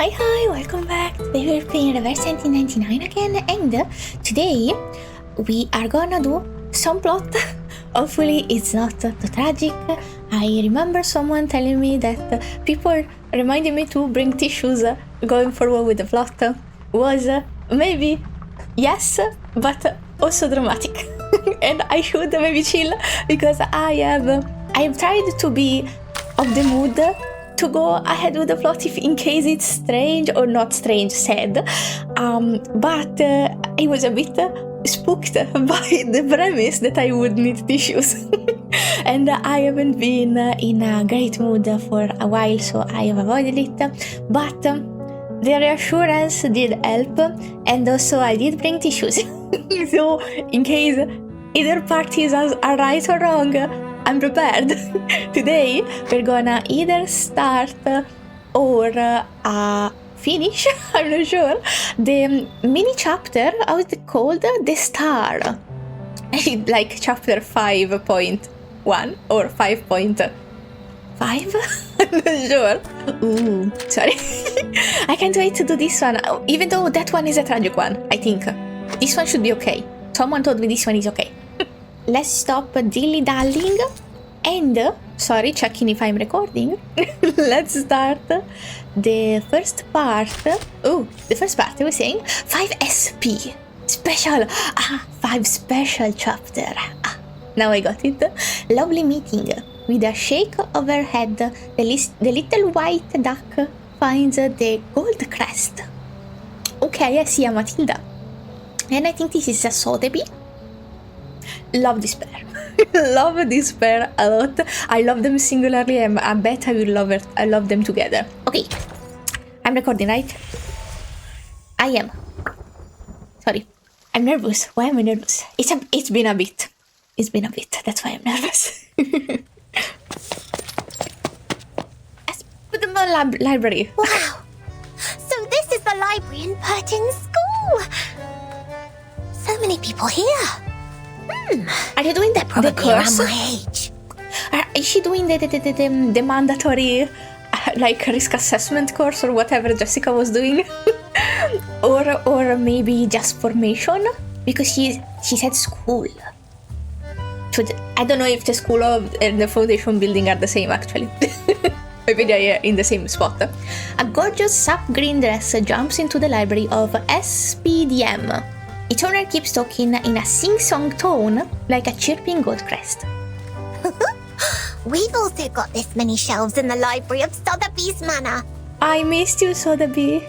Hi, welcome back. Today we're playing Reverse 1999 again, and today we are gonna do some plot. Hopefully it's not too tragic. I remember someone telling me that people reminded me to bring tissues going forward with the plot was maybe yes, but also dramatic. And I should maybe chill because I have tried to be of the mood to go ahead with the plot if in case it's strange or not strange, sad. But I was a bit spooked by the premise that I would need tissues. And I haven't been in a great mood for a while, so I have avoided it. But the reassurance did help, and also I did bring tissues. So in case either parties are right or wrong, I'm prepared. Today we're gonna either start or finish, I'm not sure, the mini chapter, how is it called? The Star. Like chapter 5.1 or 5.5? I'm not sure. Ooh, sorry. I can't wait to do this one, even though that one is a tragic one, I think. This one should be okay. Someone told me this one is okay. Let's stop dilly-dallying and, sorry, checking if I'm recording. Let's start the first part. Oh, the first part I was saying 5SP. Special. 5 special chapter. Now I got it. Lovely meeting. With a shake of her head, the little white duck finds the gold crest. Okay, I see a Matilda. And I think this is a Sotheby. Love this pair. Love this pair a lot. I love them singularly, and I bet I will love them together. Okay, I'm recording, right? I am. Sorry, I'm nervous. Why am I nervous? It's been a bit. It's been a bit. That's why I'm nervous. Let's put them in the library. Wow. So this is the library in Burton's school. So many people here. Are you doing Probably the course? around my age. Is she doing the mandatory like risk assessment course or whatever Jessica was doing? or maybe just formation? Because she said school. So I don't know if the school and the foundation building are the same actually. Maybe they are in the same spot. A gorgeous sap green dress jumps into the library of SPDM. Its owner keeps talking in a sing-song tone, like a chirping gold crest. We've also got this many shelves in the library of Sotheby's Manor. I missed you, Sotheby.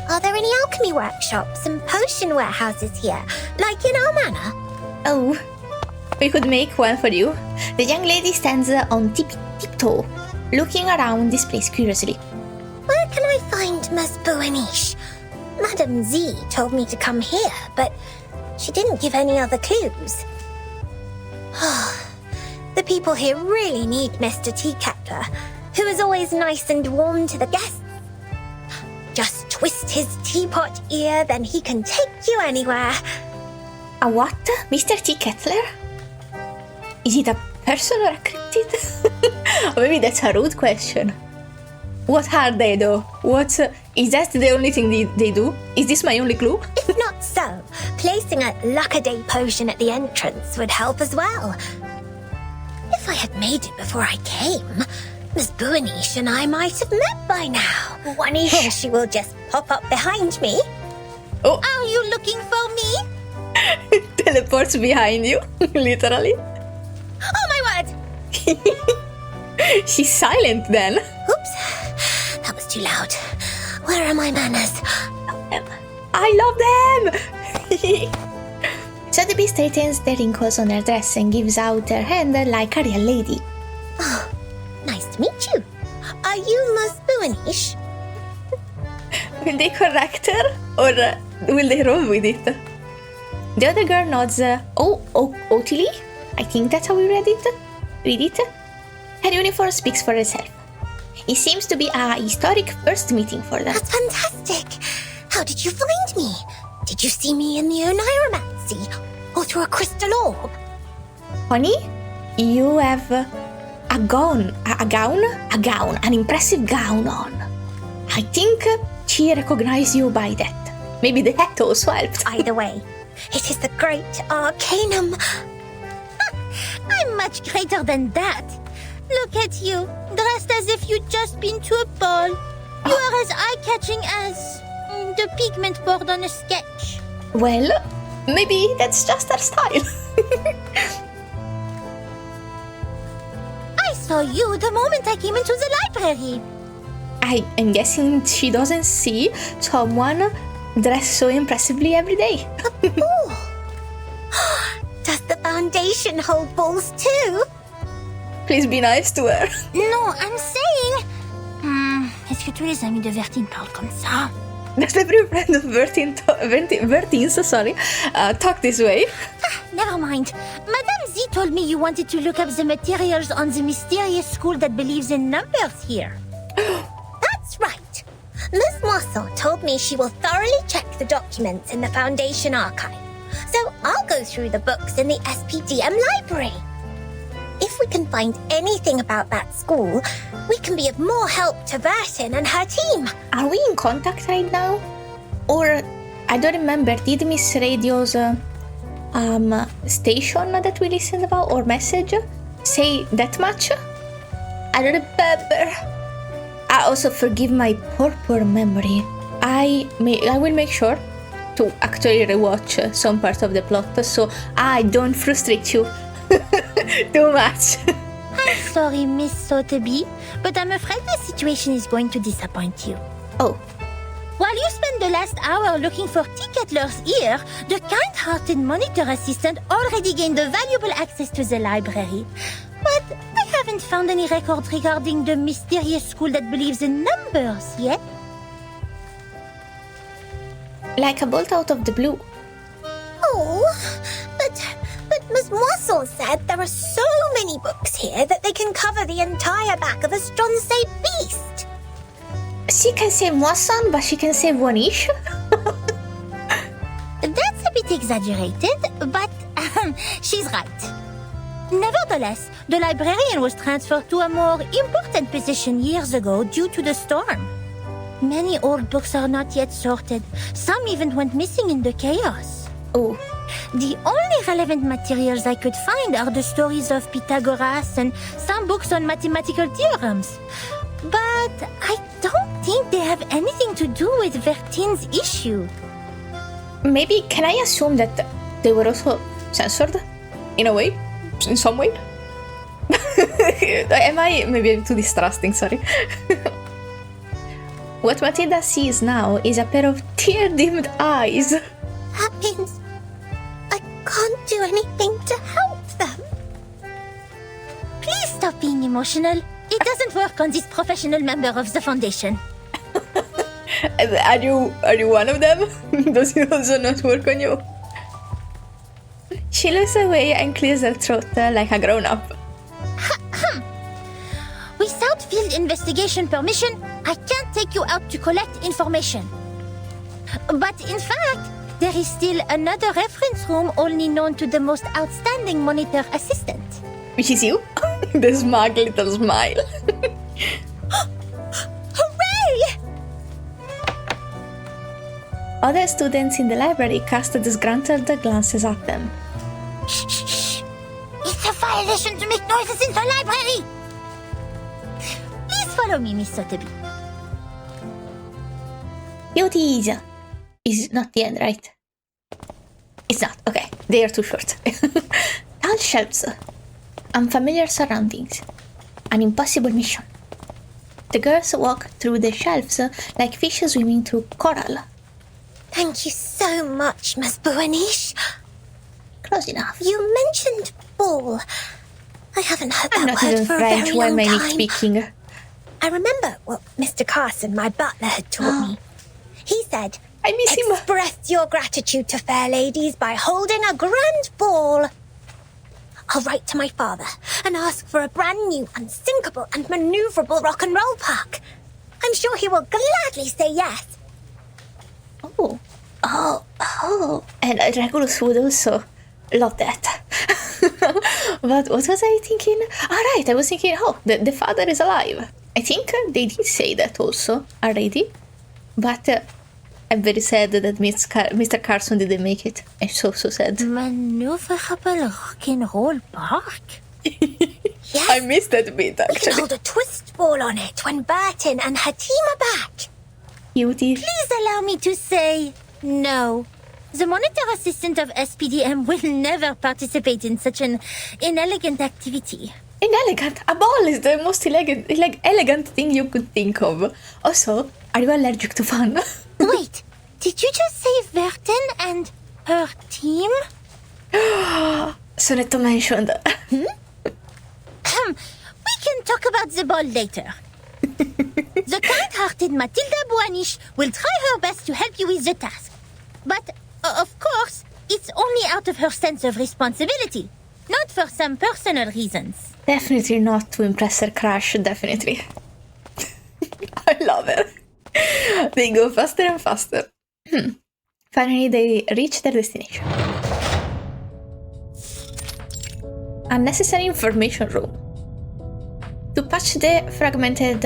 Are there any alchemy workshops and potion warehouses here, like in our manor? Oh, we could make one for you. The young lady stands on tiptoe, looking around this place curiously. Where can I find Miss Buanish? Madame Z told me to come here, but she didn't give any other clues. The people here really need Mr. Teakettler, who is always nice and warm to the guests. Just twist his teapot ear, then he can take you anywhere. A what? Mr. Teakettler? Is it a person or a cryptid? Or maybe that's a rude question. What are they though? Is that the only thing they do? Is this my only clue? If not so, placing a luck-a-day potion at the entrance would help as well. If I had made it before I came, Miss Buanish and I might have met by now. Buanish, she will just pop up behind me. Oh. Are you looking for me? Teleports behind you, literally. Oh my word! She's silent then. Oops, that was too loud. Where are my manners? I love them! Sotheby straightens the wrinkles on her dress and gives out her hand like a real lady. Oh, nice to meet you. Are you Miss Buanish? Will they correct her? Or will they roll with it? The other girl nods, Ottilie? I think that's how we read it. Her uniform speaks for herself. It seems to be a historic first meeting for them. That's fantastic. How did you find me? Did you see me in the Oniromancy? Or through a crystal orb? Honey, you have a gown, an impressive gown on. I think she recognized you by that. Maybe the hat also helped. Either way, it is the great Arcanum. I'm much greater than that. Look at you, dressed as if you'd just been to a ball. You are as eye-catching as the pigment board on a sketch. Well, maybe that's just her style. I saw you the moment I came into the library. I am guessing she doesn't see someone dressed so impressively every day. Ooh. Does the foundation hold balls too? Please be nice to her. Non, I'm saying... Est-ce que tous les amis de Vertine parlent comme ça? Does every friend of Vertins, talk this way? Never mind. Madame Z told me you wanted to look up the materials on the mysterious school that believes in numbers here. That's right. Miss Moisson told me she will thoroughly check the documents in the Foundation archive. So I'll go through the books in the SPDM library. If we can find anything about that school, we can be of more help to Vertin and her team. Are we in contact right now? Or, I don't remember, did Miss Radio's station that we listened about, or message, say that much? I don't remember. I also forgive my poor memory. I will make sure to actually rewatch some part of the plot so I don't frustrate you too much. I'm sorry, Miss Sotheby, but I'm afraid the situation is going to disappoint you. Oh. While you spend the last hour looking for Ticketler's ear, the kind-hearted monitor assistant already gained a valuable access to the library. But I haven't found any records regarding the mysterious school that believes in numbers yet. Like a bolt out of the blue. Oh, but Miss Moisson said there are so many books here that they can cover the entire back of a Stronsay beast. She can say Moisson, but she can say one-ish. That's a bit exaggerated, but she's right. Nevertheless, the librarian was transferred to a more important position years ago due to the storm. Many old books are not yet sorted. Some even went missing in the chaos. Oh. The only relevant materials I could find are the stories of Pythagoras and some books on mathematical theorems. But I don't think they have anything to do with Vertine's issue. Maybe, can I assume that they were also censored? In a way? In some way? Am I maybe too distrusting, sorry. What Matilda sees now is a pair of tear-dimmed eyes. That means I can't do anything to help them. Please stop being emotional. It doesn't work on this professional member of the Foundation. Are you one of them? Does it also not work on you? She looks away and clears her throat like a grown-up. Without field investigation permission, I can't take you out to collect information. But in fact, there is still another reference room only known to the most outstanding monitor assistant. Which is you? The smug little smile. Hooray! Other students in the library cast disgruntled glances at them. Shh, shh, shh. It's a violation to make noises in the library! Please follow me, Miss Sotheby. Beauties is not the end, right? It's not. Okay, they are too short. Tall shelves. Unfamiliar surroundings. An impossible mission. The girls walk through the shelves like fish swimming through coral. Thank you so much, Miss Buanish. Close enough. You mentioned ball. I haven't heard I'm that not word even for French. a very Why long am I time. speaking? I remember what Mr. Carson, my butler, had taught me. He said, I miss him. express your gratitude to fair ladies by holding a grand ball. I'll write to my father and ask for a brand new, unsinkable and maneuverable rock and roll park. I'm sure he will gladly say yes. Oh. And Regulus would also love that. But what was I thinking? Alright, I was thinking, the father is alive. I think they did say that also already. But I'm very sad that Mr. Carson didn't make it. I'm so sad. Maneuverable rock and roll park? Yes. I missed that bit, We can actually. hold a twist ball on it when Burton and her team are back. Cutie. Please allow me to say no. The monitor assistant of SPDM will never participate in such an inelegant activity. Inelegant. A ball is the most elegant thing you could think of. Also, are you allergic to fun? Wait, did you just say Verton and her team? Sonetto mentioned. We can talk about the ball later. The kind-hearted Matilda Buanish will try her best to help you with the task. But, of course, it's only out of her sense of responsibility, not for some personal reasons. Definitely not to impress her crush, definitely. I love it. They go faster and faster. Finally, they reach their destination. Unnecessary information room. To patch the fragmented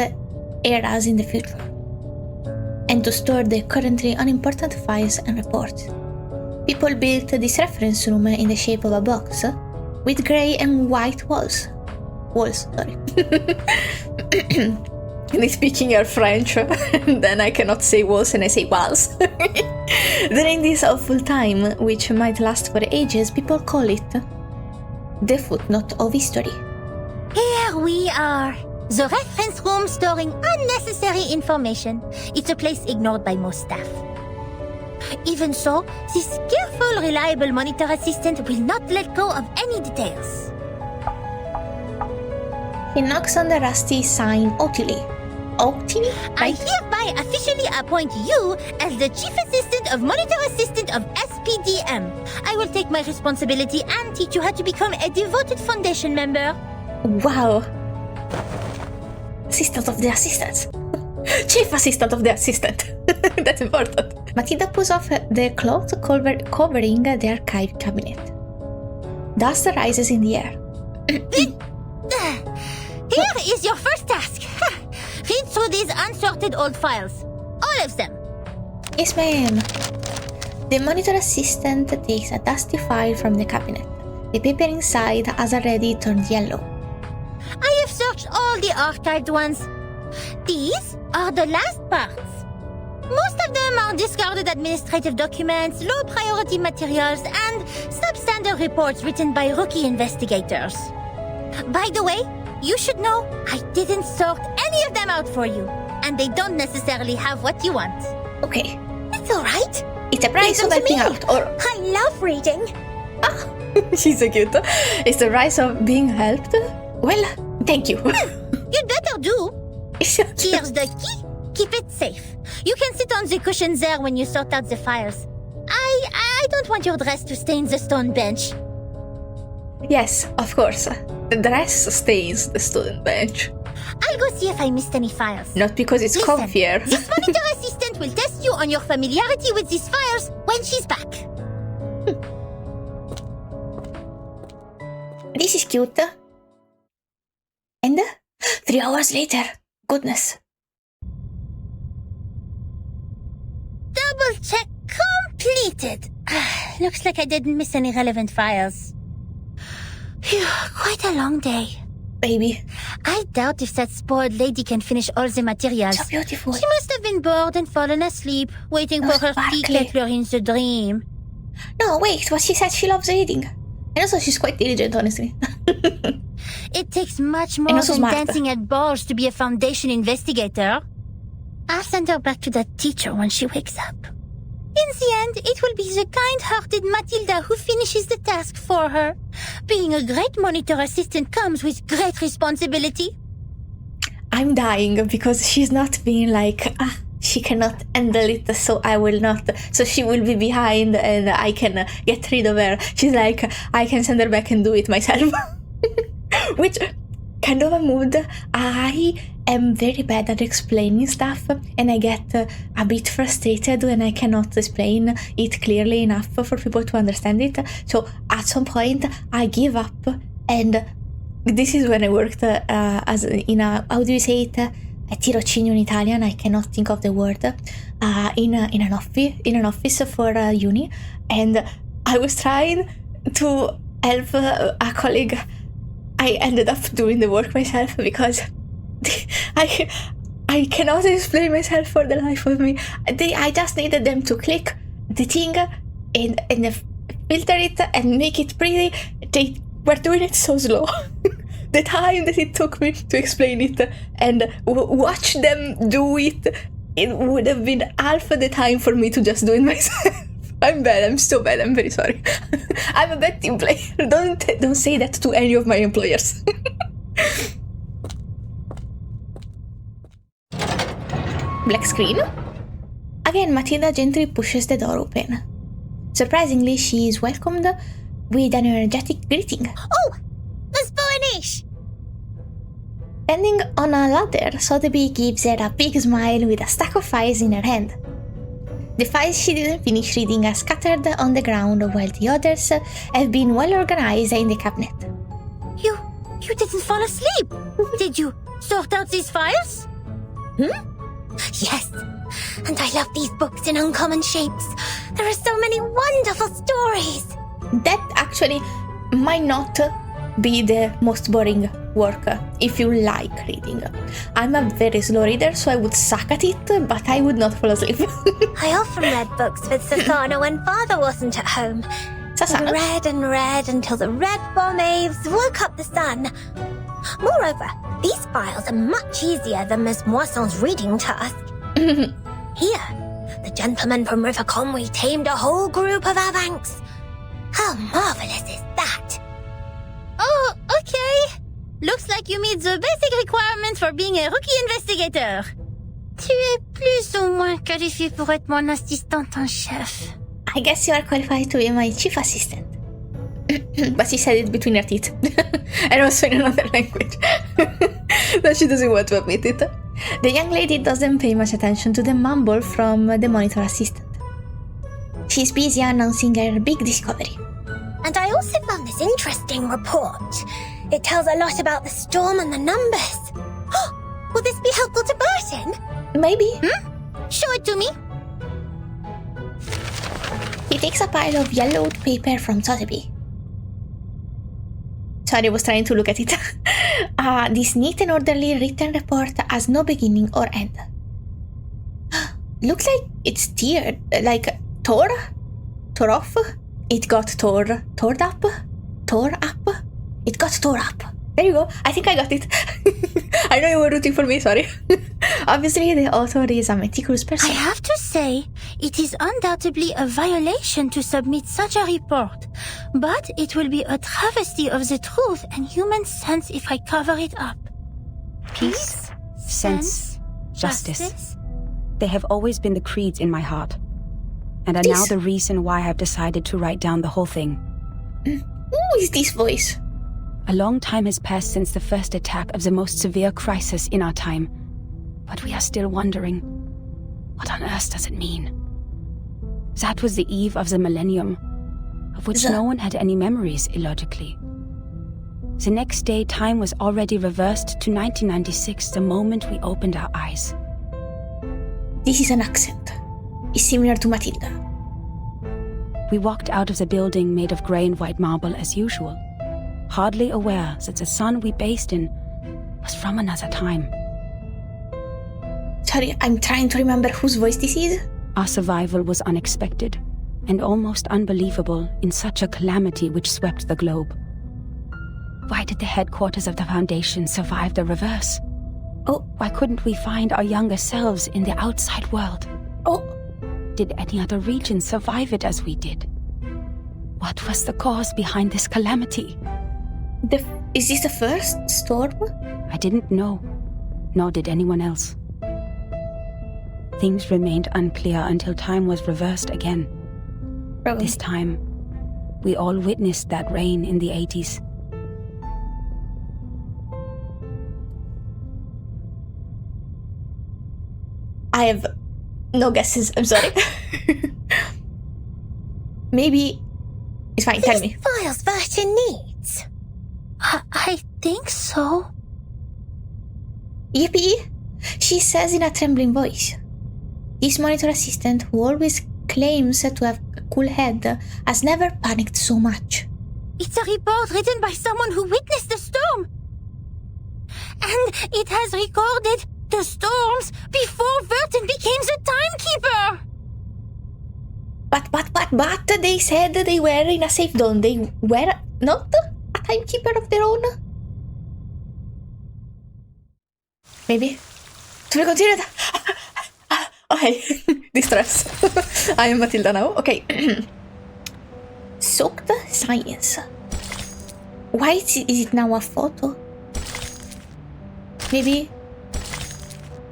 eras in the future. And to store the currently unimportant files and reports. People built this reference room in the shape of a box with grey and white walls. They speaking are French, and then I cannot say walls and I say walls. During this awful time, which might last for ages, people call it the footnote of history. Here we are. The reference room storing unnecessary information. It's a place ignored by most staff. Even so, this careful, reliable monitor assistant will not let go of any details. He knocks on the rusty sign haughtily. Haughtily? I hereby officially appoint you as the Chief Assistant of Monitor Assistant of SPDM. I will take my responsibility and teach you how to become a devoted Foundation member. Wow. Assistant of the assistant. Chief assistant of the assistant. That's important. Matilda pulls off the cloth covering the archive cabinet. Dust rises in the air. Here is your first task. Read through these unsorted old files. All of them. Yes, ma'am. The monitor assistant takes a dusty file from the cabinet. The paper inside has already turned yellow. I have searched all the archived ones. These are the last parts. Most of them are discarded administrative documents, low-priority materials, and substandard reports written by rookie investigators. By the way, you should know I didn't sort any of them out for you, and they don't necessarily have what you want. Okay. It's all right. It's a price of Listen to helping me. out, or... I love reading. Ah, she's so cute. It's the price of being helped? Well, thank you. You'd better do. Here's the key. Keep it safe. You can sit on the cushions there when you sort out the files. I don't want your dress to stain the stone bench. Yes, of course. The dress stays the student bench. I'll go see if I missed any files. Not because it's Listen, comfier. This monitor assistant will test you on your familiarity with these files when she's back. This is cute. And 3 hours later. Goodness. Double check completed. Looks like I didn't miss any relevant files. Phew, quite a long day. Baby. I doubt if that spoiled lady can finish all the materials. So beautiful. She must have been bored and fallen asleep, waiting for her tea sparkly. kettler in the dream. No, wait, what she said, she loves reading. And also she's quite diligent, honestly. It takes much more also than smart. dancing at balls to be a Foundation investigator. I'll send her back to that teacher when she wakes up. In the end, it will be the kind-hearted Matilda who finishes the task for her. Being a great monitor assistant comes with great responsibility. I'm dying because she's not being like, she cannot handle it, so I will not. So she will be behind and I can get rid of her. She's like, I can send her back and do it myself. Which kind of a mood. I am very bad at explaining stuff and I get a bit frustrated when I cannot explain it clearly enough for people to understand it. So at some point I give up, and this is when I worked as in a, how do you say it, tirocinio in Italian, I cannot think of the word, in an office for uni, and I was trying to help a colleague. I ended up doing the work myself because I cannot explain myself for the life of me. I just needed them to click the thing and filter it and make it pretty. They were doing it so slow. The time that it took me to explain it and watch them do it, it would have been half the time for me to just do it myself. I'm bad. I'm so bad. I'm very sorry. I'm a bad team player. Don't say that to any of my employers. Black screen. Again, Matilda gently pushes the door open. Surprisingly, she is welcomed with an energetic greeting. Oh, Miss Boanish! Standing on a ladder, Sotheby gives her a big smile with a stack of files in her hand. The files she didn't finish reading are scattered on the ground while the others have been well organized in the cabinet. You didn't fall asleep. Did you sort out these files? Yes. And I love these books in uncommon shapes. There are so many wonderful stories. That actually might not be the most boring work if you like reading. I'm a very slow reader, so I would suck at it, but I would not fall asleep. I often read books with Sasana when father wasn't at home. Sasana? Read and read until the red bomb waves woke up the sun. Moreover, these files are much easier than Miss Moisson's reading task. Here, the gentleman from River Conway tamed a whole group of Avanks. How marvelous is that? Oh, okay. Looks like you meet the basic requirements for being a rookie investigator. Tu es plus ou moins qualifié pour être mon assistante en chef. I guess you are qualified to be my chief assistant. But she said it between her teeth. And also in another language. But she doesn't want to admit it. The young lady doesn't pay much attention to the mumble from the monitor assistant. She's busy announcing her big discovery. And I also found this interesting report. It tells a lot about the storm and the numbers. Will this be helpful to Burton? Maybe. Show it to me. He takes a pile of yellowed paper from Sotheby. Sorry, I was trying to look at it. This neat and orderly written report has no beginning or end. Looks like it's teared, like tore off. It got tore up. It got tore up. There you go. I think I got it. I know you were rooting for me, sorry. Obviously, the author is a meticulous person. I have to say, it is undoubtedly a violation to submit such a report, but it will be a travesty of the truth and human sense if I cover it up. Peace, sense, justice. They have always been the creeds in my heart, and are now the reason why I have decided to write down the whole thing. Who is this voice? A long time has passed since the first attack of the most severe crisis in our time, but we are still wondering, what on earth does it mean? That was the eve of the millennium, of which no one had any memories, illogically. The next day, time was already reversed to 1996 the moment we opened our eyes. This is an accent. It's similar to Matilda. We walked out of the building made of grey and white marble as usual, hardly aware that the sun we bathed in was from another time. Sorry, I'm trying to remember whose voice this is. Our survival was unexpected and almost unbelievable in such a calamity which swept the globe. Why did the headquarters of the Foundation survive the reverse? Oh. Why couldn't we find our younger selves in the outside world? Oh. Did any other region survive it as we did? What was the cause behind this calamity? Is this the first storm? I didn't know, nor did anyone else. Things remained unclear until time was reversed again. Probably. This time, we all witnessed that rain in the 80s. I have no guesses, I'm sorry. Maybe... It's fine, tell me. Files Burton needs. I think so. Yippee! She says in a trembling voice, "This monitor assistant, who always claims to have a cool head, has never panicked so much." It's a report written by someone who witnessed the storm. And it has recorded the storms before Verton became the timekeeper. But they said they were in a safe zone. They were not a timekeeper of their own. Maybe. To be considered. Okay. Distress. I am Matilda now. Okay. Soaked science. Why is it now a photo? Maybe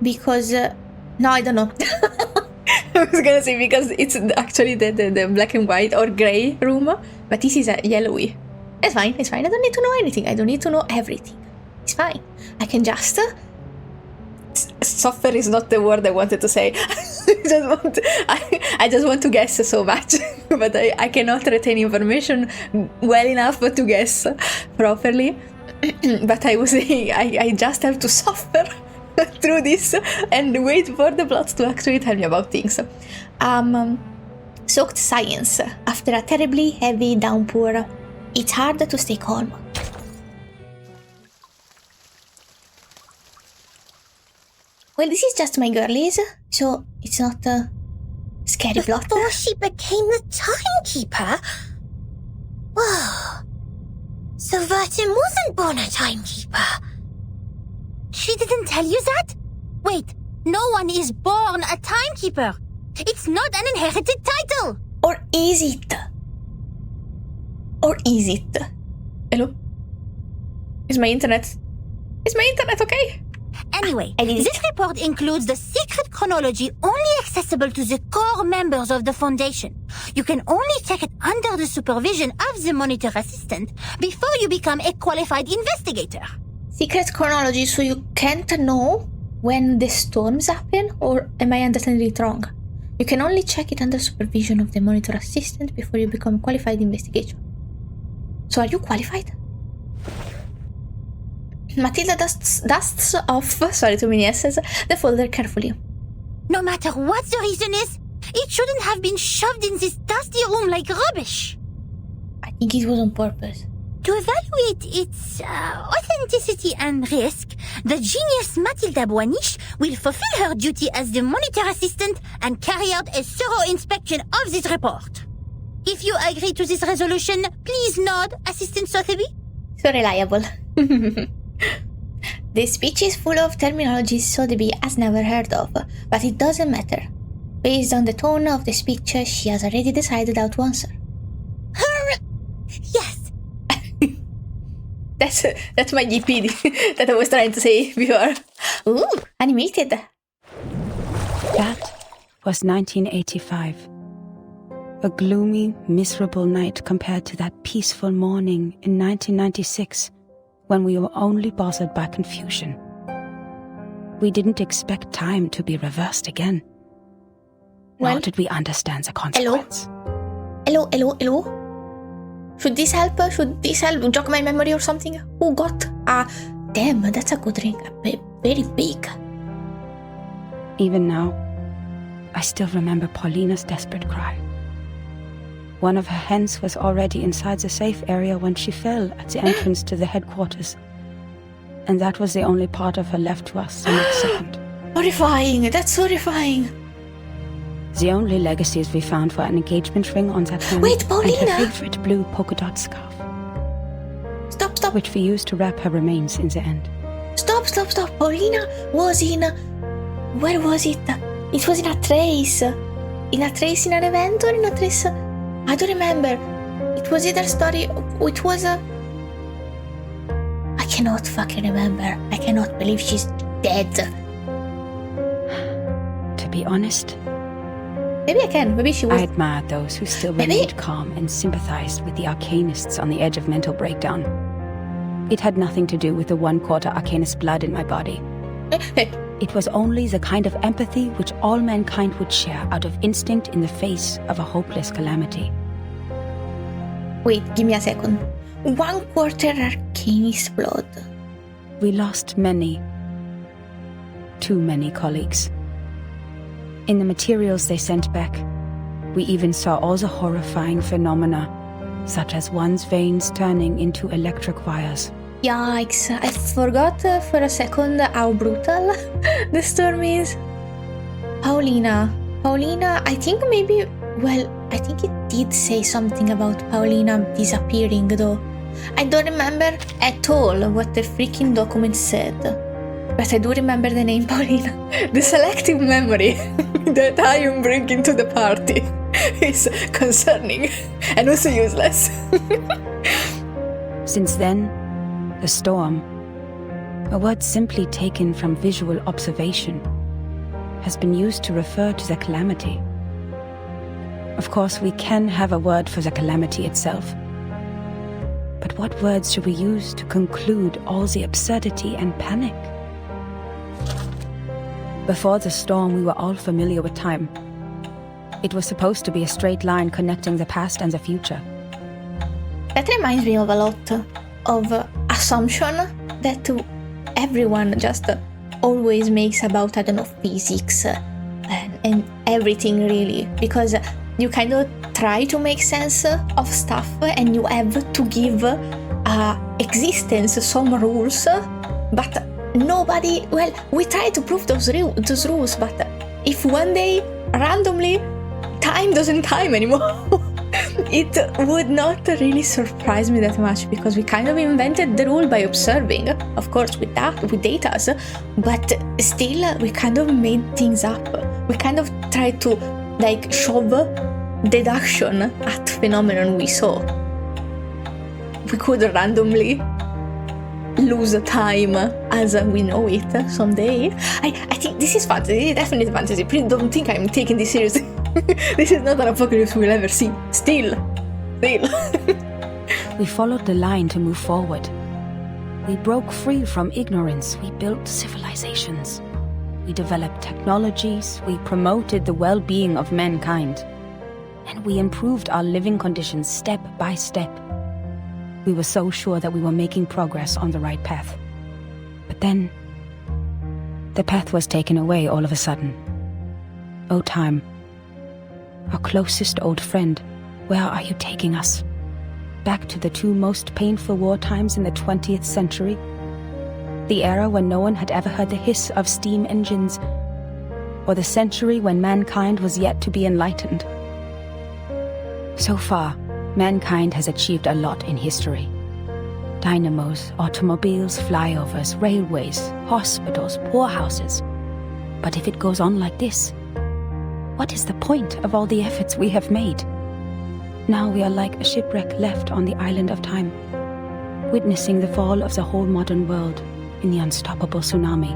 because no, I don't know. I was gonna say because it's actually the black and white or grey room, but this is a yellowy. It's fine. I don't need to know anything. I don't need to know everything. It's fine. I can just suffer is not the word I wanted to say. I just want to guess so much, but I cannot retain information well enough to guess properly. But I was saying I just have to suffer through this and wait for the plot to actually tell me about things. Soaked science. After a terribly heavy downpour, it's hard to stay calm. Well, this is just my girlies, so it's not a scary plot. Before she became the timekeeper? Whoa. So Verton wasn't born a timekeeper. She didn't tell you that? Wait, no one is born a timekeeper. It's not an inherited title. Or is it? Hello? Is my internet okay? Anyway, I did it. this report includes the secret chronology only accessible to the core members of the Foundation. You can only check it under the supervision of the monitor assistant before you become a qualified investigator. Secret chronology, so you can't know when the storms happen, or am I understanding it wrong? You can only check it under supervision of the monitor assistant before you become a qualified investigator. So are you qualified? Matilda dusts off, sorry, too many S's, the folder carefully. No matter what the reason is, it shouldn't have been shoved in this dusty room like rubbish. I think it was on purpose. To evaluate its authenticity and risk, the genius Matilda Boaniche will fulfill her duty as the monitor assistant and carry out a thorough inspection of this report. If you agree to this resolution, please nod, Assistant Sotheby. So reliable. This speech is full of terminologies Sotheby has never heard of, but it doesn't matter. Based on the tone of the speech, she has already decided how to answer. Yes. That's my GP that I was trying to say before. Ooh, animated. That was 1985. A gloomy, miserable night compared to that peaceful morning in 1996, when we were only bothered by confusion. We didn't expect time to be reversed again. Nor did we understand the consequence. Hello? Should this help? Jog my memory or something? Who got? Damn, that's a good ring. Very big. Even now, I still remember Paulina's desperate cry. One of her hens was already inside the safe area when she fell at the entrance to the headquarters. And that was the only part of her left to us the next second. Horrifying, that's horrifying. The only legacies we found were an engagement ring on that hand Wait, Paulina! and her favorite blue polka dot scarf. Stop. Which we used to wrap her remains in the end. Stop. Paulina was in... Where was it? It was in a trace. In an event, or in a trace... I don't remember. It was either story... It was a... I cannot fucking remember. I cannot believe she's dead. To be honest, Maybe I can. Maybe she was... I admired those who still Maybe- remained calm and sympathized with the arcanists on the edge of mental breakdown. It had nothing to do with the 1/4 arcanist blood in my body. It was only the kind of empathy which all mankind would share out of instinct in the face of a hopeless calamity. Wait, give me a second. 1/4 arcanist blood. We lost many. too many colleagues. In the materials they sent back, we even saw all the horrifying phenomena, such as one's veins turning into electric wires. Yikes, I forgot for a second how brutal the storm is. Paulina, I think maybe, well, I think it did say something about Paulina disappearing though. I don't remember at all what the freaking document said. But I do remember the name Paulina. The selective memory that I am bringing to the party is concerning and also useless. Since then, the storm, a word simply taken from visual observation, has been used to refer to the calamity. Of course, we can have a word for the calamity itself. But what words should we use to conclude all the absurdity and panic? Before the storm, we were all familiar with time. It was supposed to be a straight line connecting the past and the future. That reminds me of a lot of assumption that everyone just always makes about, I don't know, physics and everything really. Because you kind of try to make sense of stuff and you have to give existence some rules, but nobody, well, we try to prove those rules, but if one day randomly time doesn't time anymore, it would not really surprise me that much, because we kind of invented the rule by observing, of course with data, but still we kind of made things up. We kind of tried to like shove deduction at phenomenon we saw. We could randomly lose time as we know it someday. I think this is fantasy. This is definitely fantasy. Please don't think I'm taking this seriously. This is not an apocalypse we'll ever see. Still. We followed the line to move forward. We broke free from ignorance. We built civilizations. We developed technologies. We promoted the well-being of mankind. And we improved our living conditions step by step. We were so sure that we were making progress on the right path. But then, the path was taken away all of a sudden. Oh, time. Our closest old friend, where are you taking us? Back to the two most painful war times in the 20th century? The era when no one had ever heard the hiss of steam engines? Or the century when mankind was yet to be enlightened? So far, mankind has achieved a lot in history. Dynamos, automobiles, flyovers, railways, hospitals, poorhouses. But if it goes on like this, what is the point of all the efforts we have made? Now we are like a shipwreck left on the island of time, witnessing the fall of the whole modern world in the unstoppable tsunami.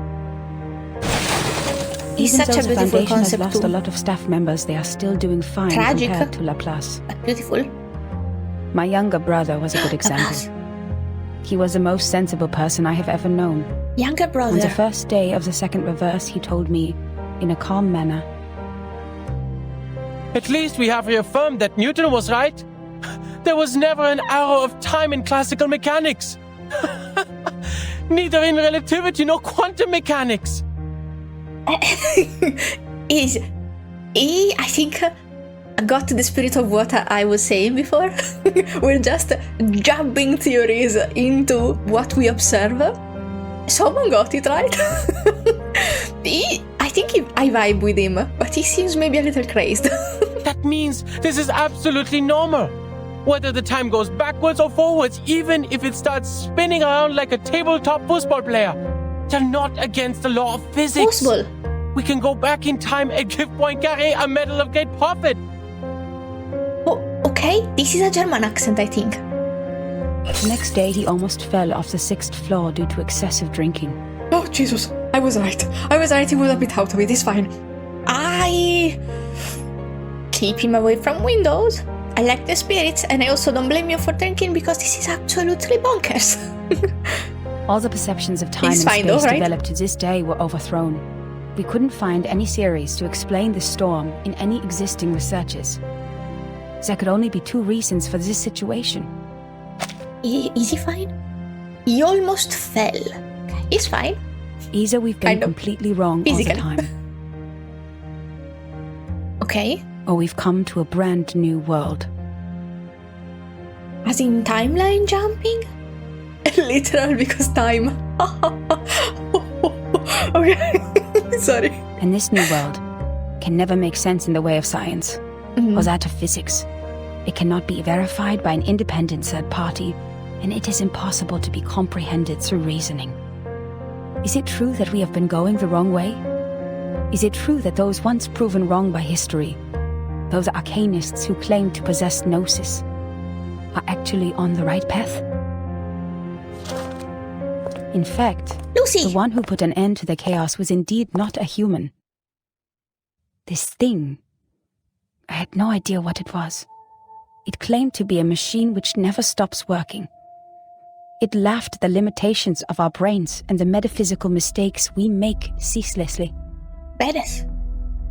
It's Even such though a the beautiful foundation has concept lost too. a lot of staff members, they are still doing fine Tragic. compared to Laplace. Beautiful. My younger brother was a good example. Laplace. He was the most sensible person I have ever known. Younger On brother. the first day of the second reverse, he told me, in a calm manner, At least we have reaffirmed that Newton was right. There was never an arrow of time in classical mechanics. Neither in relativity nor quantum mechanics. I think got to the spirit of what I was saying before. We're just jumping theories into what we observe. Someone got it right. I think I vibe with him, but he seems maybe a little crazed. That means this is absolutely normal. Whether the time goes backwards or forwards, even if it starts spinning around like a tabletop football player. They're not against the law of physics. Possible. We can go back in time and give Poincaré a medal of great profit. Oh, okay, this is a German accent, I think. the next day he almost fell off the 6th floor due to excessive drinking. Oh, Jesus, I was right. He was a bit out of it, it's fine. I keep him away from windows. I like the spirits, and I also don't blame you for drinking because this is absolutely bonkers. All the perceptions of time It's and fine space though, right? developed to this day were overthrown. We couldn't find any theories to explain the storm in any existing researches. There could only be two reasons for this situation. Is he fine? He almost fell. Okay, he's fine. Either we've been Kind of completely wrong all the physically. time, Okay. or we've come to a brand new world. As in timeline jumping? Literal, because time. Okay. Sorry. And this new world can never make sense in the way of science or that of physics. It cannot be verified by an independent third party, and it is impossible to be comprehended through reasoning. Is it true that we have been going the wrong way? Is it true that those once proven wrong by history, those arcanists who claim to possess gnosis, are actually on the right path? In fact, Lucy! the one who put an end to the chaos was indeed not a human. This thing, I had no idea what it was. It claimed to be a machine which never stops working. It laughed at the limitations of our brains and the metaphysical mistakes we make ceaselessly. Badass.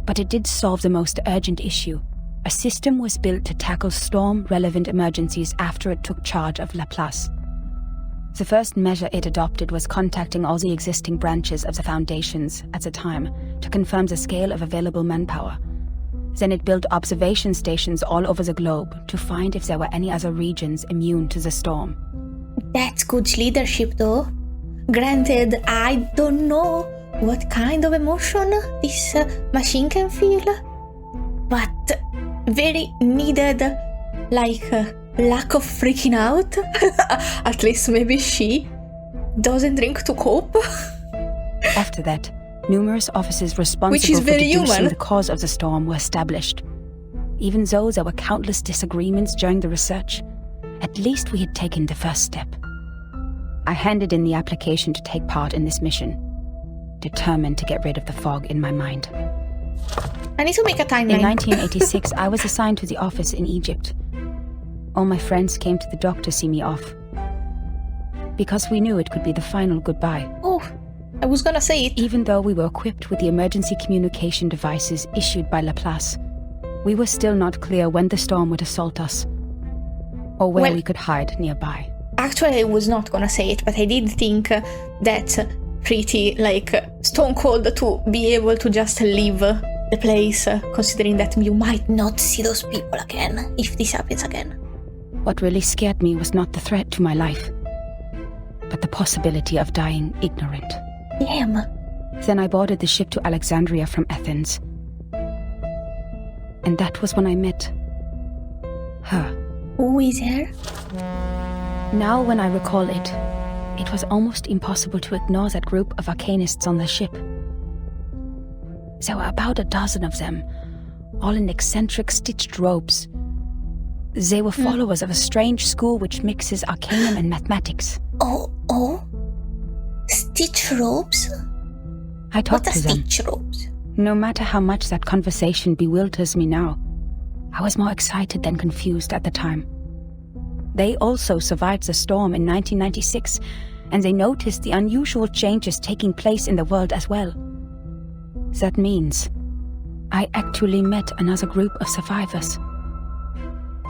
But it did solve the most urgent issue. A system was built to tackle storm-relevant emergencies after it took charge of Laplace. The first measure it adopted was contacting all the existing branches of the Foundations at the time to confirm the scale of available manpower. Then it built observation stations all over the globe to find if there were any other regions immune to the storm. That's good leadership, though. Granted, I don't know what kind of emotion this machine can feel, but very needed, like, lack of freaking out. At least maybe she doesn't drink to cope. After that, numerous offices responsible Which is for very deducing human. the cause of the storm were established. Even though there were countless disagreements during the research, at least we had taken the first step. I handed in the application to take part in this mission, determined to get rid of the fog in my mind. I need to make a timeline. In 1986, I was assigned to the office in Egypt. All my friends came to the dock to see me off, because we knew it could be the final goodbye. Oh, I was gonna say it. Even though we were equipped with the emergency communication devices issued by Laplace, we were still not clear when the storm would assault us, or where Well- we could hide nearby. Actually, I was not gonna say it, but I did think that's pretty, like, stone cold to be able to just leave the place, considering that you might not see those people again, if this happens again. What really scared me was not the threat to my life, but the possibility of dying ignorant. Damn. Then I boarded the ship to Alexandria from Athens. And that was when I met her. Who is her? Now when I recall it, it was almost impossible to ignore that group of arcanists on the ship. There were about a dozen of them, all in eccentric stitched robes. They were followers of a strange school which mixes arcanum and mathematics. Oh? Stitch robes? I talked What are to them. stitch robes? No matter how much that conversation bewilders me now, I was more excited than confused at the time. They also survived the storm in 1996, and they noticed the unusual changes taking place in the world as well. That means I actually met another group of survivors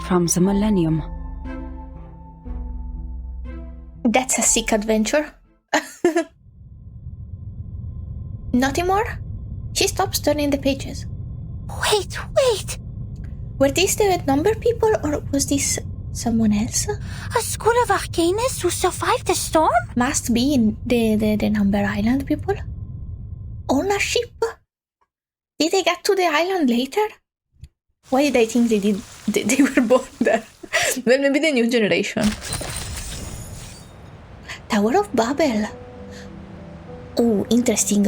from the millennium. That's a sick adventure. Not anymore? She stops turning the pages. Wait! Were these the number people, or was this someone else? A school of arcanists who survived the storm? Must be in the Number Island people. On a ship? Did they get to the island later? Why did I think they were born there? Well, maybe the new generation. Tower of Babel. Oh, interesting.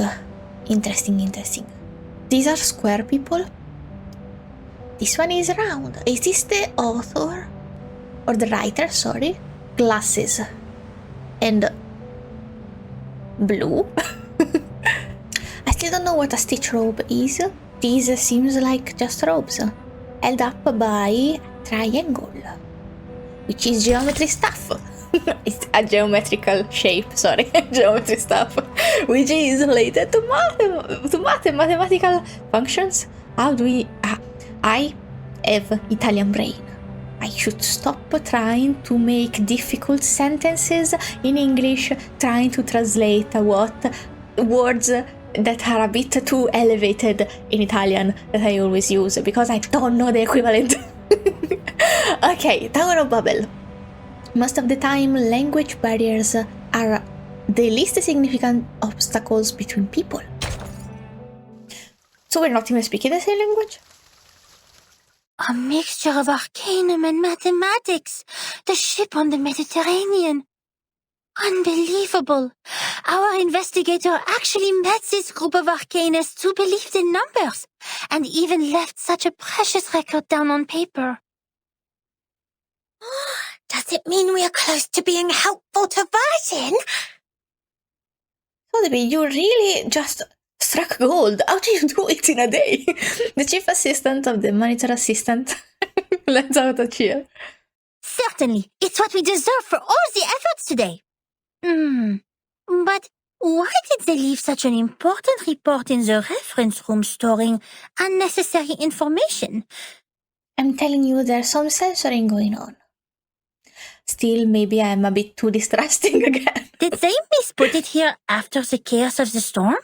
Interesting. These are square people. This one is round. Is this the author? Or the writer, sorry? Glasses. And blue. I still don't know what a stitch robe is. These seems like just robes. Held up by a triangle. Which is geometry stuff. It's a geometrical shape, sorry. Geometry stuff. Which is related to mathematical functions. How do we... I have Italian brain. I should stop trying to make difficult sentences in English, trying to translate what words that are a bit too elevated in Italian that I always use because I don't know the equivalent. Okay, Tower of Babel. Most of the time, language barriers are the least significant obstacles between people. So we're not even speaking the same language? A mixture of arcanum and mathematics. The ship on the Mediterranean. Unbelievable. Our investigator actually met this group of arcanists who believed in numbers and even left such a precious record down on paper. Does it mean we are close to being helpful to Virgin? So, you really just struck gold. How do you do it in a day? The chief assistant of the monitor assistant. Let's out a cheer. Certainly. It's what we deserve for all the efforts today. But why did they leave such an important report in the reference room storing unnecessary information? I'm telling you, there's some censoring going on. Still, maybe I'm a bit too distrusting again. Did they misput it here after the chaos of the storm?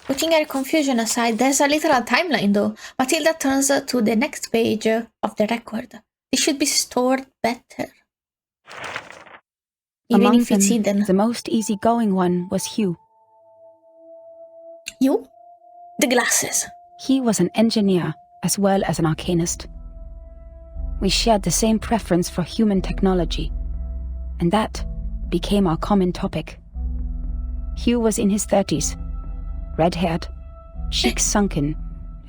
Putting our confusion aside, there's a literal timeline though. Matilda turns to the next page of the record. It should be stored better. Even Among if it's them, hidden. the most easygoing one was Hugh. You? The glasses. He was an engineer as well as an arcanist. We shared the same preference for human technology, and that became our common topic. Hugh was in his 30s, red-haired, cheeks sunken,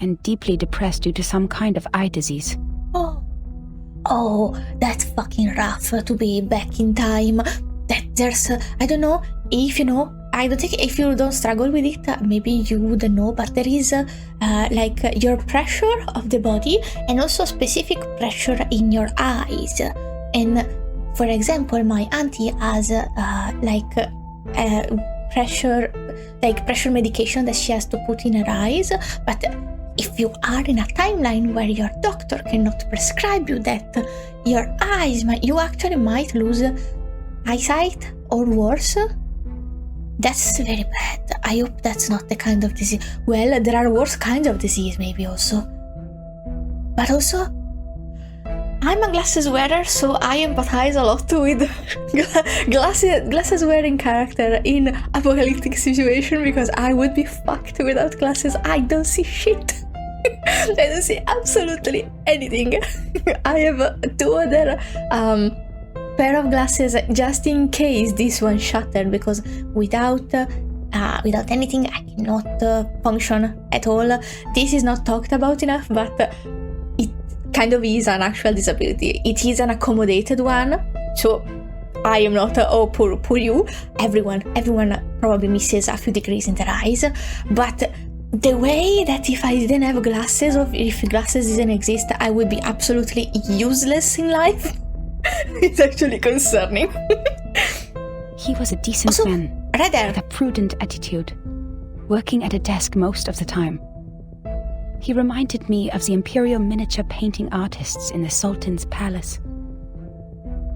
and deeply depressed due to some kind of eye disease. Oh, that's fucking rough to be back in time. That there's, I don't know if you know, I don't think if you don't struggle with it, maybe you wouldn't know, but there is like your pressure of the body and also specific pressure in your eyes. And for example, my auntie has pressure medication that she has to put in her eyes, but if you are in a timeline where your doctor cannot prescribe you that, your eyes you actually might lose eyesight or worse. That's very bad. I hope that's not the kind of disease. Well, there are worse kinds of disease maybe also. But also, I'm a glasses wearer, so I empathize a lot with glasses wearing character in apocalyptic situation because I would be fucked without glasses. I don't see shit. I don't see absolutely anything. I have two other pair of glasses just in case this one shattered, because without anything I cannot function at all. This is not talked about enough, but it kind of is an actual disability. It is an accommodated one, so I am not poor you. Everyone probably misses a few degrees in their eyes, but the way that if I didn't have glasses, or if glasses didn't exist, I would be absolutely useless in life. It's actually concerning. He was a decent man, with a prudent attitude, working at a desk most of the time. He reminded me of the imperial miniature painting artists in the Sultan's palace.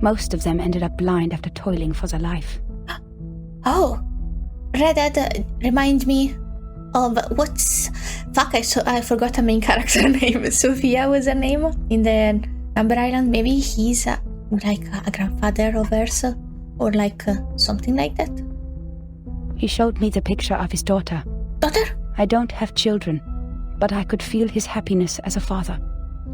Most of them ended up blind after toiling for their life. Oh, Redhead reminds me of I forgot a main character name. Sophia was her name in the Number Island. Maybe he's like a grandfather of hers, or like something like that. He showed me the picture of his daughter. Daughter? I don't have children, but I could feel his happiness as a father.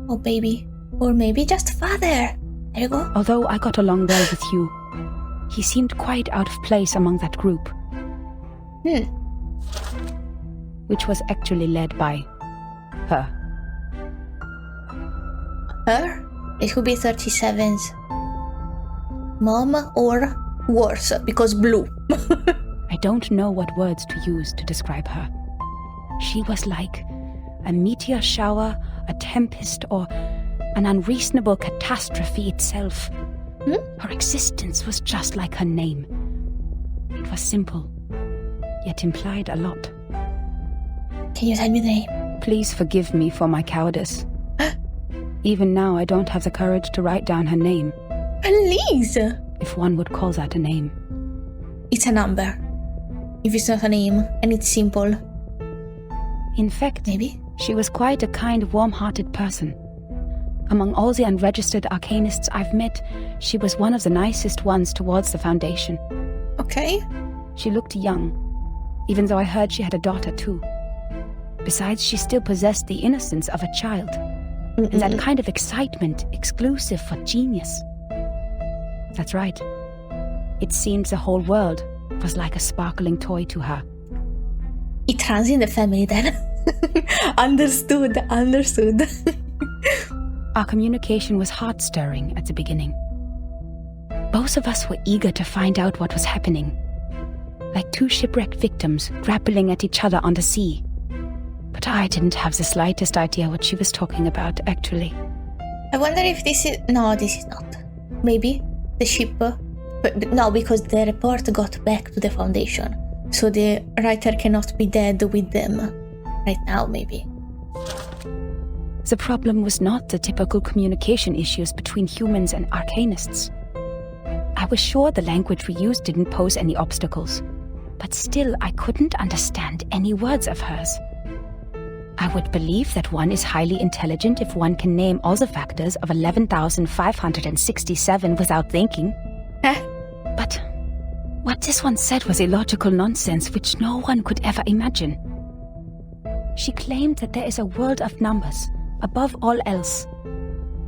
Oh, baby. Or maybe just father. There you go. Although I got along well with Hugh, he seemed quite out of place among that group. Which was actually led by her. Her? It could be 37's mom, or worse, because blue. I don't know what words to use to describe her. She was like a meteor shower, a tempest, or an unreasonable catastrophe itself. Her existence was just like her name. It was simple, yet implied a lot. Can you tell me the name? Please forgive me for my cowardice. Even now, I don't have the courage to write down her name. Please! if one would call that a name. It's a number. If it's not a name, and it's simple. In fact, Maybe? she was quite a kind, warm-hearted person. Among all the unregistered arcanists I've met, she was one of the nicest ones towards the Foundation. Okay. She looked young, even though I heard she had a daughter too. Besides, she still possessed the innocence of a child, and that kind of excitement exclusive for genius. That's right. It seemed the whole world was like a sparkling toy to her. It runs in the family then. Understood. Our communication was heart-stirring at the beginning. Both of us were eager to find out what was happening, like two shipwrecked victims grappling at each other on the sea. But I didn't have the slightest idea what she was talking about, actually. I wonder if this is... No, this is not. Maybe the ship... But no, because the report got back to the Foundation. So the writer cannot be dead with them. Right now, maybe. The problem was not the typical communication issues between humans and arcanists. I was sure the language we used didn't pose any obstacles, but still I couldn't understand any words of hers. I would believe that one is highly intelligent if one can name all the factors of 11,567 without thinking. But what this one said was illogical nonsense which no one could ever imagine. She claimed that there is a world of numbers, above all else,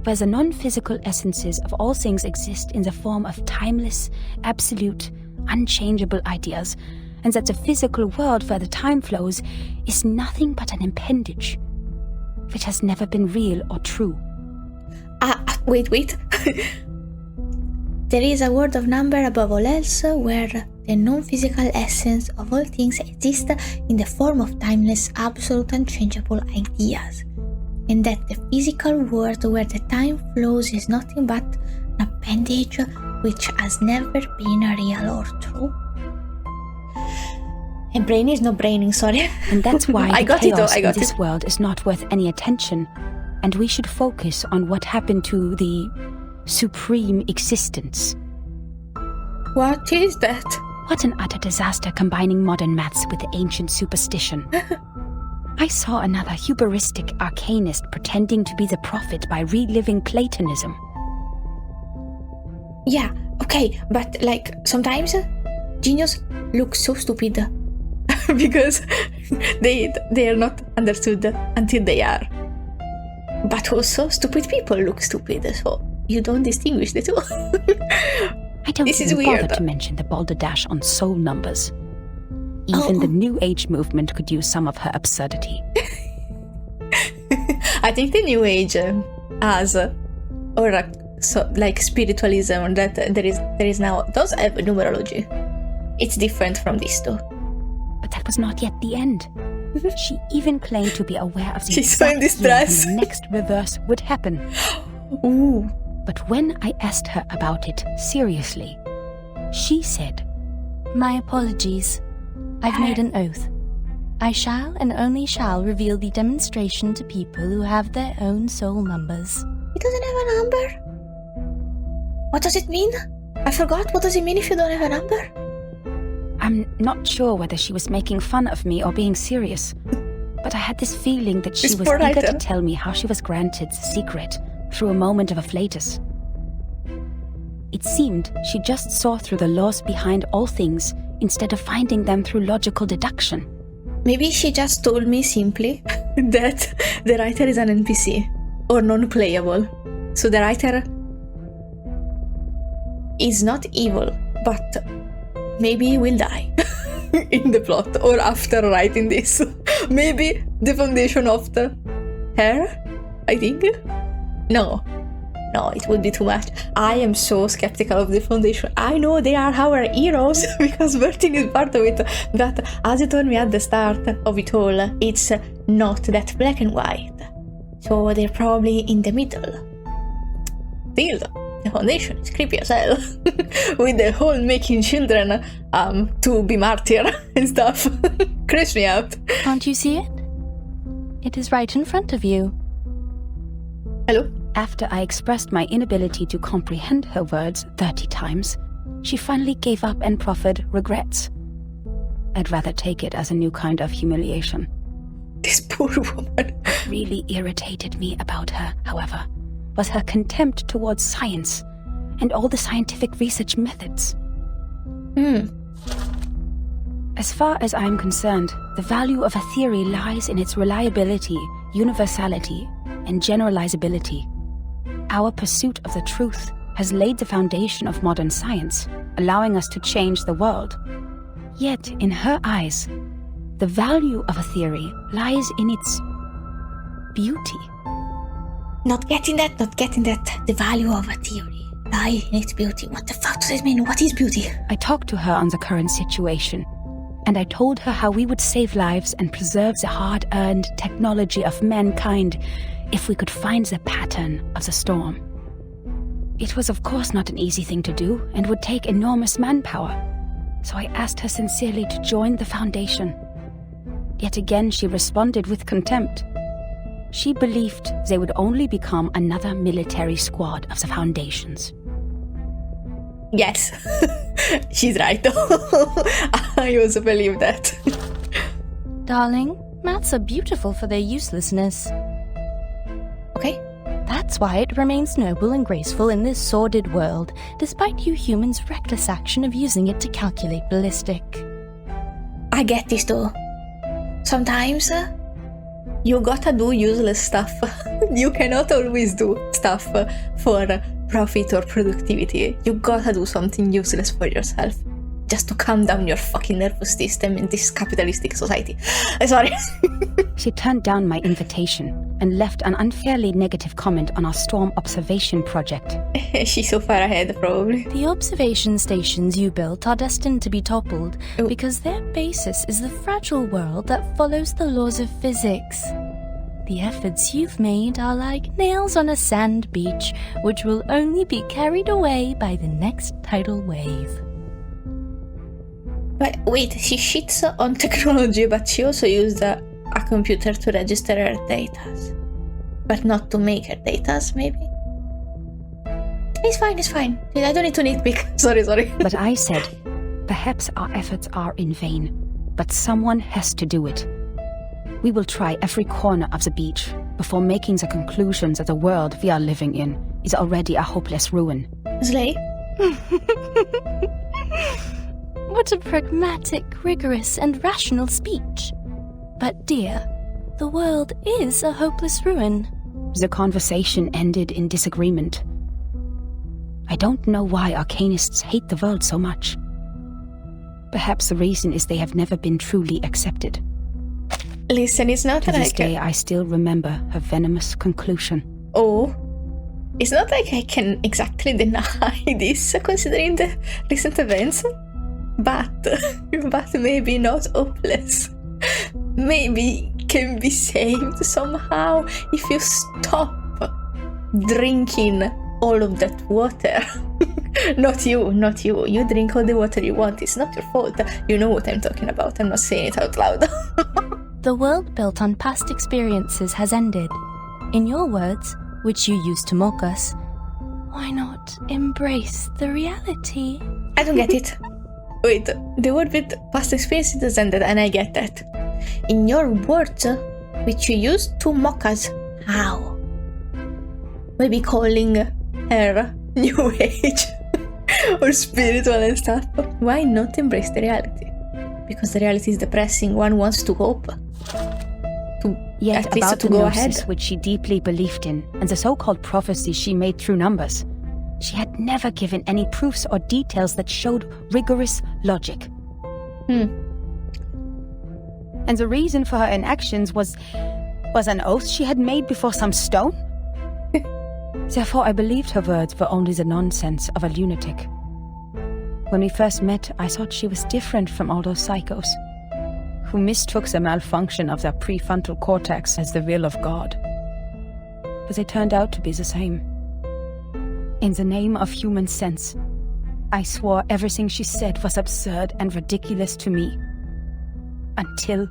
where the non-physical essences of all things exist in the form of timeless, absolute, unchangeable ideas, and that the physical world where the time flows is nothing but an appendage, which has never been real or true. Wait. There is a world of number above all else where the non-physical essence of all things exists in the form of timeless, absolute, unchangeable ideas. And that the physical world where the time flows is nothing but an appendage which has never been real or true. And brain is not braining, sorry. And that's why I the got chaos it, in this world is not worth any attention, and we should focus on what happened to the supreme existence. What is that? What an utter disaster combining modern maths with ancient superstition. I saw another hubristic arcanist pretending to be the prophet by reliving Platonism. Yeah, okay, but like sometimes genius look so stupid because they are not understood until they are. But also stupid people look stupid, so you don't distinguish the two. I don't This is even weird. bother to mention the balderdash on soul numbers. Even the New Age movement could use some of her absurdity. I think the New Age has, like spiritualism, that there is now, does have numerology. It's different from this though. But that was not yet the end. She even claimed to be aware of the She's so in exact year distress. when the next reverse would happen. Ooh. But when I asked her about it seriously, she said, My apologies. I've made an oath. I shall and only shall reveal the demonstration to people who have their own soul numbers. It doesn't have a number? What does it mean? I forgot. What does it mean if you don't have a number? I'm not sure whether she was making fun of me or being serious, but I had this feeling that she This was poor eager writer. to tell me how she was granted the secret through a moment of afflatus. It seemed she just saw through the laws behind all things instead of finding them through logical deduction. Maybe she just told me simply that the writer is an NPC or non-playable. So the writer is not evil, but maybe will die in the plot or after writing this. Maybe the foundation of the her, I think. No, it would be too much. I am so skeptical of the foundation. I know they are our heroes because Bertin is part of it, but as you told me at the start of it all, it's not that black and white. So they're probably in the middle. Still, the foundation is creepy as hell. With the whole making children to be martyr and stuff. Creeps me out. Can't you see it? It is right in front of you. Hello? After I expressed my inability to comprehend her words 30 times, she finally gave up and proffered regrets. I'd rather take it as a new kind of humiliation. This poor woman. What really irritated me about her, however, was her contempt towards science and all the scientific research methods. As far as I'm concerned, the value of a theory lies in its reliability, universality, and generalizability. Our pursuit of the truth has laid the foundation of modern science, allowing us to change the world. Yet, in her eyes, the value of a theory lies in its beauty. Not getting that. The value of a theory lies in its beauty. What the fuck does this mean? What is beauty? I talked to her on the current situation, and I told her how we would save lives and preserve the hard-earned technology of mankind if we could find the pattern of the storm. It was of course not an easy thing to do and would take enormous manpower, so I asked her sincerely to join the Foundation. Yet again she responded with contempt. She believed they would only become another military squad of the Foundation's. Yes, she's right. I also believe that. Darling, maths are beautiful for their uselessness. Okay. That's why it remains noble and graceful in this sordid world, despite you humans' reckless action of using it to calculate ballistic. I get this though. Sometimes you gotta do useless stuff. You cannot always do stuff for profit or productivity. You gotta do something useless for yourself, just to calm down your fucking nervous system in this capitalistic society. Sorry. She turned down my invitation and left an unfairly negative comment on our storm observation project. She's so far ahead, probably. The observation stations you built are destined to be toppled because their basis is the fragile world that follows the laws of physics. The efforts you've made are like nails on a sand beach, which will only be carried away by the next tidal wave. But wait, she shits on technology, but she also used a computer to register her data. But not to make her data, maybe? It's fine. I don't need to nitpick. Sorry. But I said, perhaps our efforts are in vain, but someone has to do it. We will try every corner of the beach before making the conclusion that the world we are living in is already a hopeless ruin. Slay? What a pragmatic, rigorous, and rational speech. But dear, the world is a hopeless ruin. The conversation ended in disagreement. I don't know why arcanists hate the world so much. Perhaps the reason is they have never been truly accepted. Listen, it's not To like... this day, I still remember her venomous conclusion. Oh, it's not like I can exactly deny this, considering the recent events. But maybe not hopeless. Maybe can be saved somehow if you stop drinking all of that water. Not you. You drink all the water you want. It's not your fault. You know what I'm talking about. I'm not saying it out loud. The world built on past experiences has ended. In your words, which you used to mock us, why not embrace the reality? I don't get it. Wait, the word with past experiences has ended, and I get that. In your words, which you used to mock us, how? Maybe calling her New Age or spiritual and stuff. Why not embrace the reality? Because the reality is depressing. One wants to hope. Yet At least about to the go gnosis ahead. which she deeply believed in, and the so-called prophecies she made through numbers, she had never given any proofs or details that showed rigorous logic. And the reason for her inactions was an oath she had made before some stone? Therefore, I believed her words were only the nonsense of a lunatic. When we first met, I thought she was different from all those psychos, who mistook the malfunction of their prefrontal cortex as the will of God. But they turned out to be the same. In the name of human sense, I swore everything she said was absurd and ridiculous to me. Until...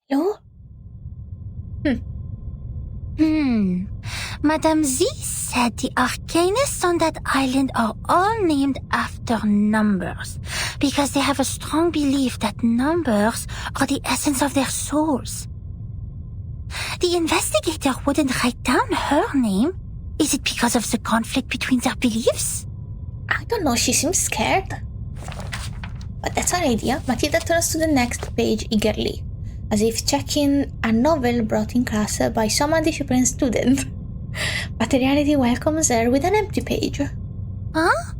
Hello? Madame Z said the arcanists on that island are all named after numbers because they have a strong belief that numbers are the essence of their souls. The investigator wouldn't write down her name. Is it because of the conflict between their beliefs? I don't know, she seems scared. But that's an idea. Matilda turns to the next page eagerly, as if checking a novel brought in class by some undisciplined student. But reality welcomes her with an empty page. Huh?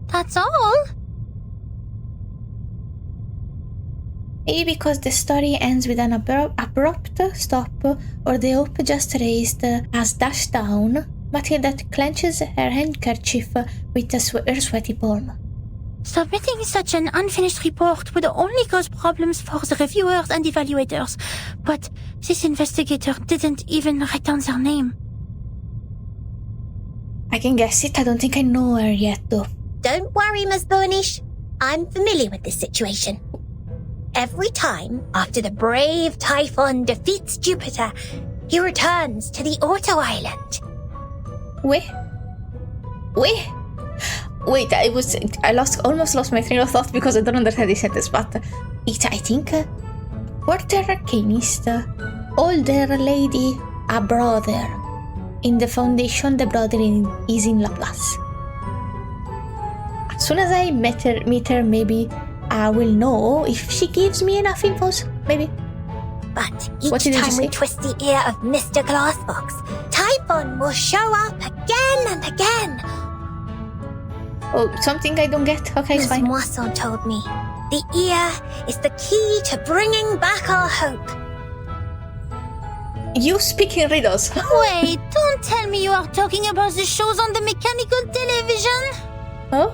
That's all? Maybe because the story ends with an abrupt stop, or the hope just raised as dashed down, Matilda clenches her handkerchief with her sweaty palm. Submitting such an unfinished report would only cause problems for the reviewers and evaluators, but this investigator didn't even write down their name. I can guess it. I don't think I know her yet, though. Don't worry, Miss Burnish. I'm familiar with this situation. Every time after the brave Typhon defeats Jupiter, he returns to the Auto Island. Wait, I almost lost my train of thought because I don't understand this sentence, but it's, I think, Porter Arcanist, older lady, a brother. In the Foundation, the brother is in Laplace. As soon as I meet her, maybe I will know if she gives me enough infos, maybe. But each time we twist the ear of Mr. Glassbox, Typhon will show up again and again. Oh, something I don't get. Okay, it's Miss fine. Moisson told me the ear is the key to bringing back our hope. You speak in riddles. Wait, don't tell me you are talking about the shows on the mechanical television? Oh?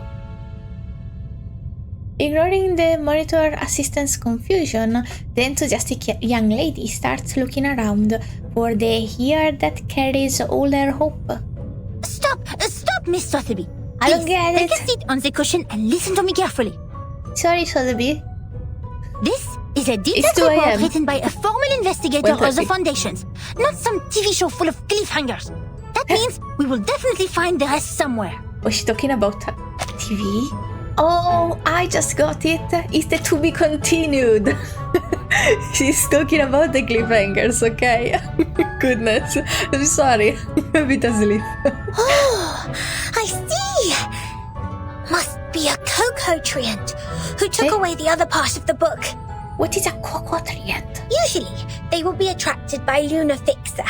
Ignoring the monitor assistant's confusion, the enthusiastic young lady starts looking around for the ear that carries all her hope. Stop, Miss Sotheby. I don't get Take it. a seat on the cushion and listen to me carefully. Sorry, Sotheby. This is a It's detailed 2 report a.m. written by a formal investigator of the 1:30. Foundations, not some TV show full of cliffhangers. That means we will definitely find the rest somewhere. Was she talking about TV? Oh, I just got it. It's the to be continued. She's talking about the cliffhangers, okay? Goodness. I'm sorry. I'm a bit asleep. Oh, I see. Must be a cocotriant who took away the other part of the book. What is a cocotriant? Usually, they will be attracted by Luna Fixer,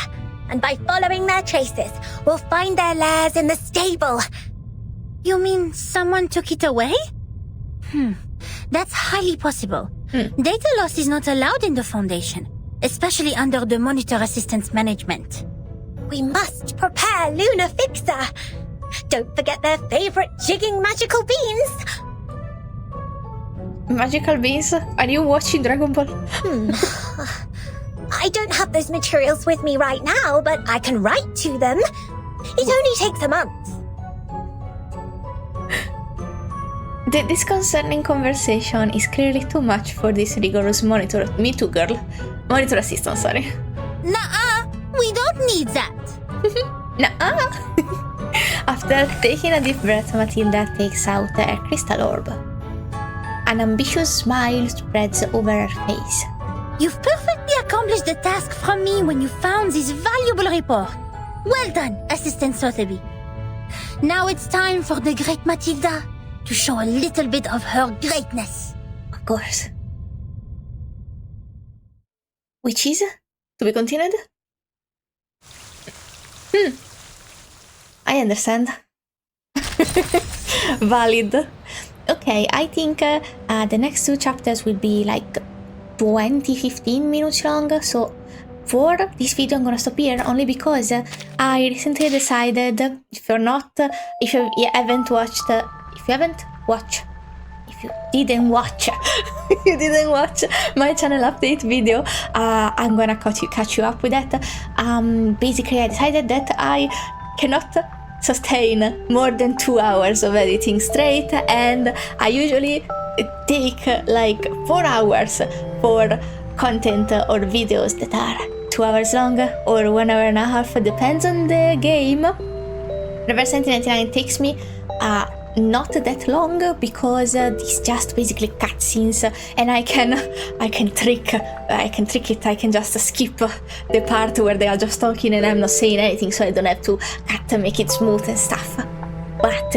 and by following their traces, we'll find their lairs in the stable. You mean someone took it away? That's highly possible. Data loss is not allowed in the Foundation, especially under the Monitor Assistant's management. We must prepare Luna Fixer. Don't forget their favorite jigging magical beans. Magical beans? Are you watching Dragon Ball? I don't have those materials with me right now, but I can write to them. It only takes a month. The disconcerting conversation is clearly too much for this rigorous monitor. Me too, girl. Monitor assistant, sorry. Nuh-uh, we don't need that. Nuh-uh. After taking a deep breath, Matilda takes out her crystal orb. An ambitious smile spreads over her face. You've perfectly accomplished the task from me when you found this valuable report. Well done, Assistant Sotheby. Now it's time for the great Matilda to show a little bit of her greatness. Of course. Which is to be continued? I understand. Valid. Okay, I think the next 2 chapters will be like 20-15 minutes long, so for this video I'm gonna stop here only because I recently decided, if you didn't watch my channel update video, I'm gonna catch you up with that. Basically I decided that I cannot sustain more than 2 hours of editing straight, and I usually take like 4 hours for content or videos that are 2 hours long or 1 hour and a half, depends on the game. Reverse 1999 takes me not that long because it's just basically cutscenes, and I can trick it. I can just skip the part where they are just talking and I'm not saying anything, so I don't have to cut and make it smooth and stuff. But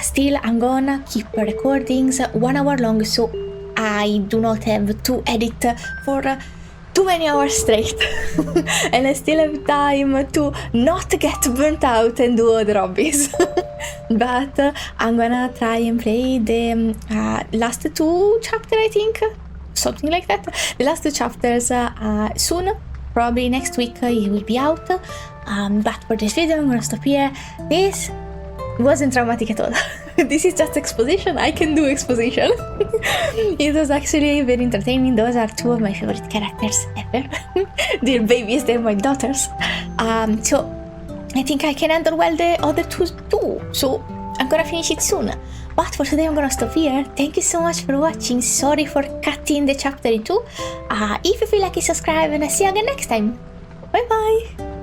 still, I'm gonna keep recordings 1 hour long, so I do not have to edit for too many hours straight. And I still have time to not get burnt out and do other hobbies. But I'm gonna try and play the last 2 chapters, I think, something like that. The last 2 chapters soon, probably next week it will be out. But for this video I'm gonna stop here. This wasn't traumatic at all. This is just exposition. I can do exposition. It was actually very entertaining. Those are 2 of my favorite characters ever. They're babies, they're my daughters. So I think I can handle well the other 2 too. So I'm gonna finish it soon. But for today I'm gonna stop here. Thank you so much for watching. Sorry for cutting the chapter in 2. If you feel like it, subscribe, and I'll see you again next time. Bye bye.